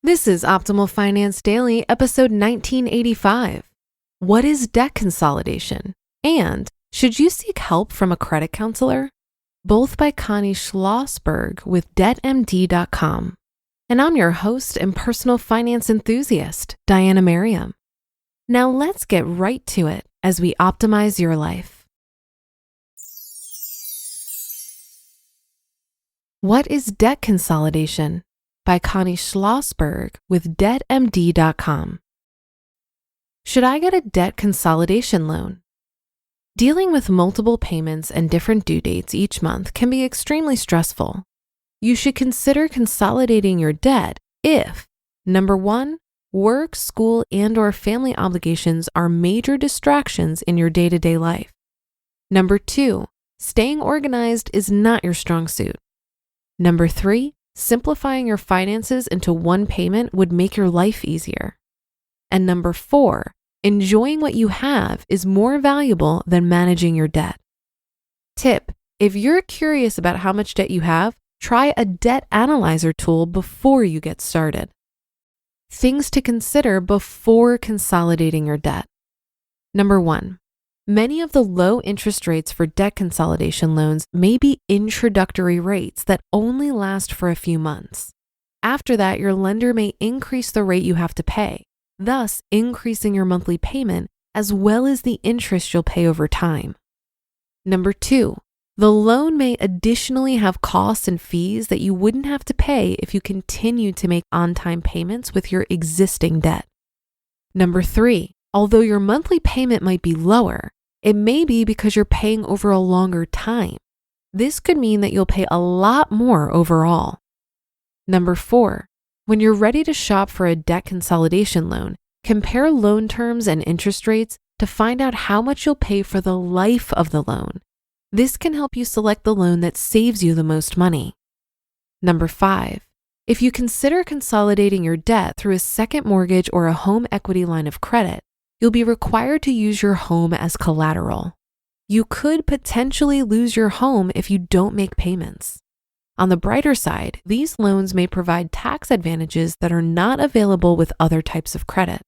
This is Optimal Finance Daily, episode 1985. What is debt consolidation? And should you seek help from a credit counselor? Both by Connie Schlosberg with DebtMD.com. And I'm your host and personal finance enthusiast, Diana Merriam. Now let's get right to it as we optimize your life. What is debt consolidation? By Connie Schlosberg with DebtMD.com. Should I get a debt consolidation loan? Dealing with multiple payments and different due dates each month can be extremely stressful. You should consider consolidating your debt if, number one, work, school, and/or family obligations are major distractions in your day-to-day life. Number two, staying organized is not your strong suit. Number three, simplifying your finances into one payment would make your life easier. And number four, enjoying what you have is more valuable than managing your debt. Tip: if you're curious about how much debt you have, try a debt analyzer tool before you get started. Things to consider before consolidating your debt. Number one, many of the low interest rates for debt consolidation loans may be introductory rates that only last for a few months. After that, your lender may increase the rate you have to pay, thus increasing your monthly payment as well as the interest you'll pay over time. Number two, the loan may additionally have costs and fees that you wouldn't have to pay if you continue to make on-time payments with your existing debt. Number three, although your monthly payment might be lower, it may be because you're paying over a longer time. This could mean that you'll pay a lot more overall. Number four, when you're ready to shop for a debt consolidation loan, compare loan terms and interest rates to find out how much you'll pay for the life of the loan. This can help you select the loan that saves you the most money. Number five, if you consider consolidating your debt through a second mortgage or a home equity line of credit, you'll be required to use your home as collateral. You could potentially lose your home if you don't make payments. On the brighter side, these loans may provide tax advantages that are not available with other types of credit.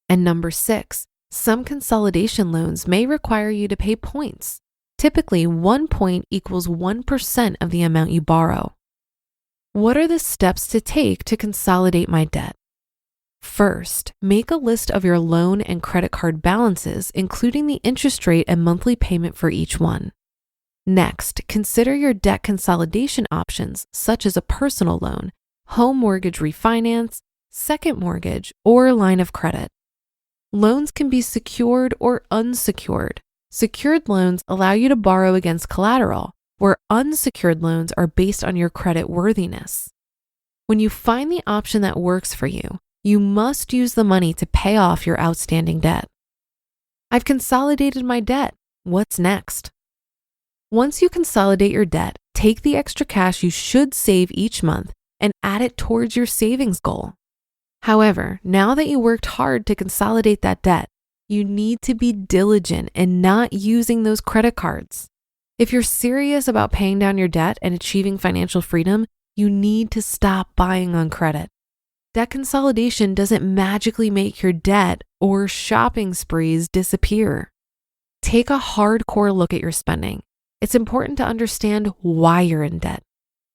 And number six, some consolidation loans may require you to pay points. Typically, 1 point equals 1% of the amount you borrow. What are the steps to take to consolidate my debt? First, make a list of your loan and credit card balances, including the interest rate and monthly payment for each one. Next, consider your debt consolidation options, such as a personal loan, home mortgage refinance, second mortgage, or line of credit. Loans can be secured or unsecured. Secured loans allow you to borrow against collateral, where unsecured loans are based on your credit worthiness. When you find the option that works for you, you must use the money to pay off your outstanding debt. I've consolidated my debt. What's next? Once you consolidate your debt, take the extra cash you should save each month and add it towards your savings goal. However, now that you worked hard to consolidate that debt, you need to be diligent in not using those credit cards. If you're serious about paying down your debt and achieving financial freedom, you need to stop buying on credit. Debt consolidation doesn't magically make your debt or shopping sprees disappear. Take a hardcore look at your spending. It's important to understand why you're in debt.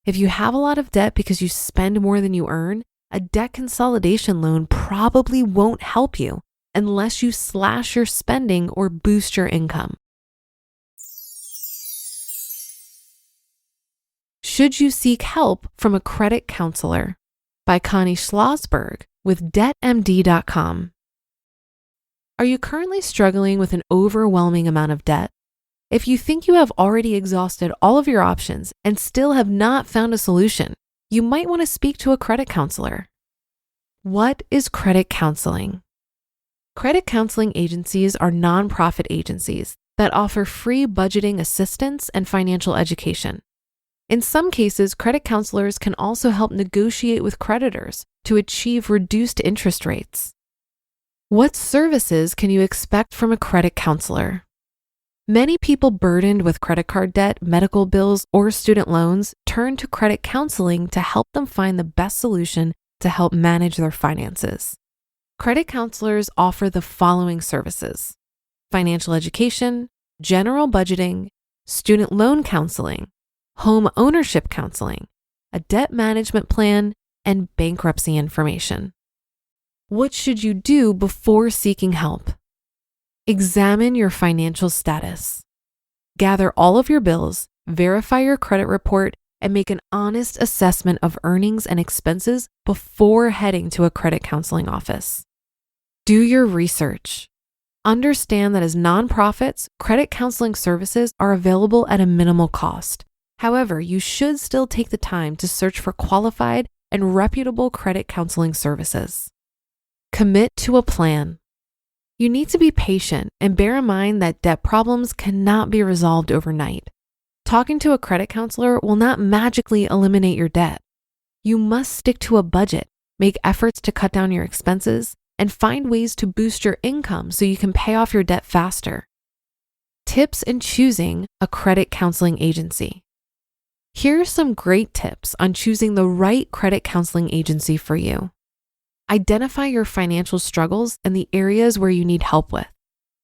If you have a lot of debt because you spend more than you earn, a debt consolidation loan probably won't help you unless you slash your spending or boost your income. Should you seek help from a credit counselor? By Connie Schlosberg with DebtMD.com. Are you currently struggling with an overwhelming amount of debt? If you think you have already exhausted all of your options and still have not found a solution, you might want to speak to a credit counselor. What is credit counseling? Credit counseling agencies are nonprofit agencies that offer free budgeting assistance and financial education. In some cases, credit counselors can also help negotiate with creditors to achieve reduced interest rates. What services can you expect from a credit counselor? Many people burdened with credit card debt, medical bills, or student loans turn to credit counseling to help them find the best solution to help manage their finances. Credit counselors offer the following services: financial education, general budgeting, student loan counseling, home ownership counseling, a debt management plan, and bankruptcy information. What should you do before seeking help? Examine your financial status. Gather all of your bills, verify your credit report, and make an honest assessment of earnings and expenses before heading to a credit counseling office. Do your research. Understand that as nonprofits, credit counseling services are available at a minimal cost. However, you should still take the time to search for qualified and reputable credit counseling services. Commit to a plan. You need to be patient and bear in mind that debt problems cannot be resolved overnight. Talking to a credit counselor will not magically eliminate your debt. You must stick to a budget, make efforts to cut down your expenses, and find ways to boost your income so you can pay off your debt faster. Tips in choosing a credit counseling agency. Here are some great tips on choosing the right credit counseling agency for you. Identify your financial struggles and the areas where you need help with.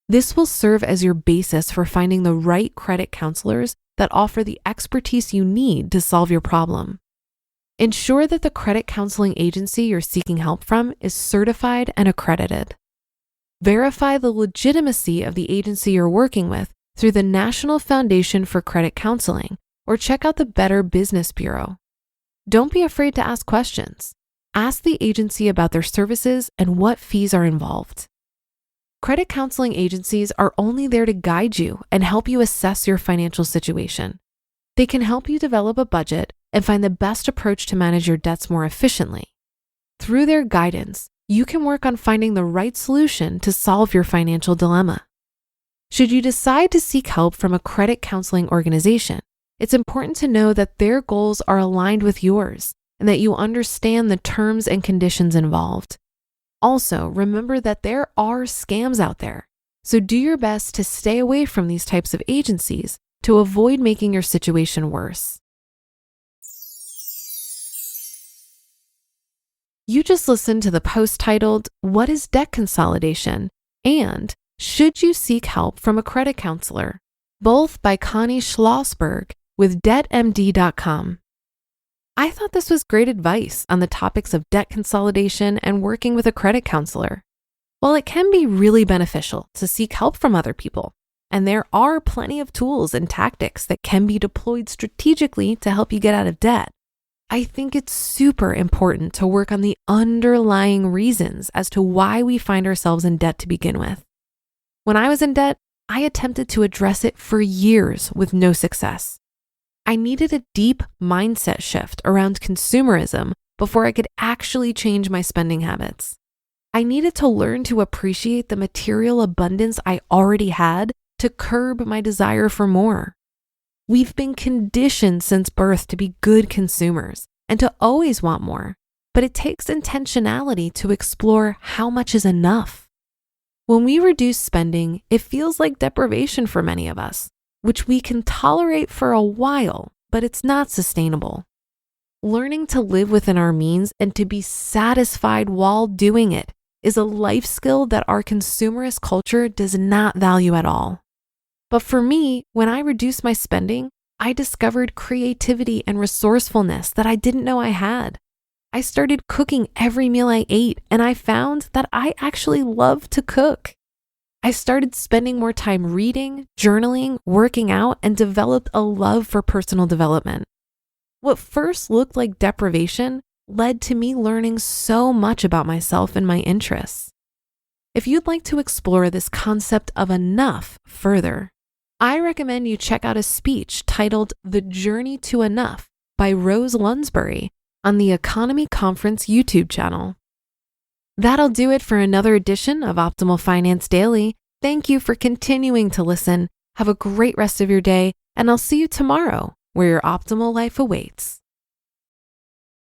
This will serve as your basis for finding the right credit counselors that offer the expertise you need to solve your problem. Ensure that the credit counseling agency you're seeking help from is certified and accredited. Verify the legitimacy of the agency you're working with through the National Foundation for Credit Counseling or check out the Better Business Bureau. Don't be afraid to ask questions. Ask the agency about their services and what fees are involved. Credit counseling agencies are only there to guide you and help you assess your financial situation. They can help you develop a budget and find the best approach to manage your debts more efficiently. Through their guidance, you can work on finding the right solution to solve your financial dilemma. Should you decide to seek help from a credit counseling organization, it's important to know that their goals are aligned with yours and that you understand the terms and conditions involved. Also, remember that there are scams out there, so do your best to stay away from these types of agencies to avoid making your situation worse. You just listened to the post titled, "What is Debt Consolidation?" and "Should You Seek Help from a Credit Counselor?" both by Connie Schlosberg with DebtMD.com. I thought this was great advice on the topics of debt consolidation and working with a credit counselor. While it can be really beneficial to seek help from other people, and there are plenty of tools and tactics that can be deployed strategically to help you get out of debt, I think it's super important to work on the underlying reasons as to why we find ourselves in debt to begin with. When I was in debt, I attempted to address it for years with no success. I needed a deep mindset shift around consumerism before I could actually change my spending habits. I needed to learn to appreciate the material abundance I already had to curb my desire for more. We've been conditioned since birth to be good consumers and to always want more, but it takes intentionality to explore how much is enough. When we reduce spending, it feels like deprivation for many of us, which we can tolerate for a while, but it's not sustainable. Learning to live within our means and to be satisfied while doing it is a life skill that our consumerist culture does not value at all. But for me, when I reduced my spending, I discovered creativity and resourcefulness that I didn't know I had. I started cooking every meal I ate, and I found that I actually love to cook. I started spending more time reading, journaling, working out, and developed a love for personal development. What first looked like deprivation led to me learning so much about myself and my interests. If you'd like to explore this concept of enough further, I recommend you check out a speech titled "The Journey to Enough" by Rose Lunsbury on the Economy Conference YouTube channel. That'll do it for another edition of Optimal Finance Daily. Thank you for continuing to listen. Have a great rest of your day, and I'll see you tomorrow where your optimal life awaits.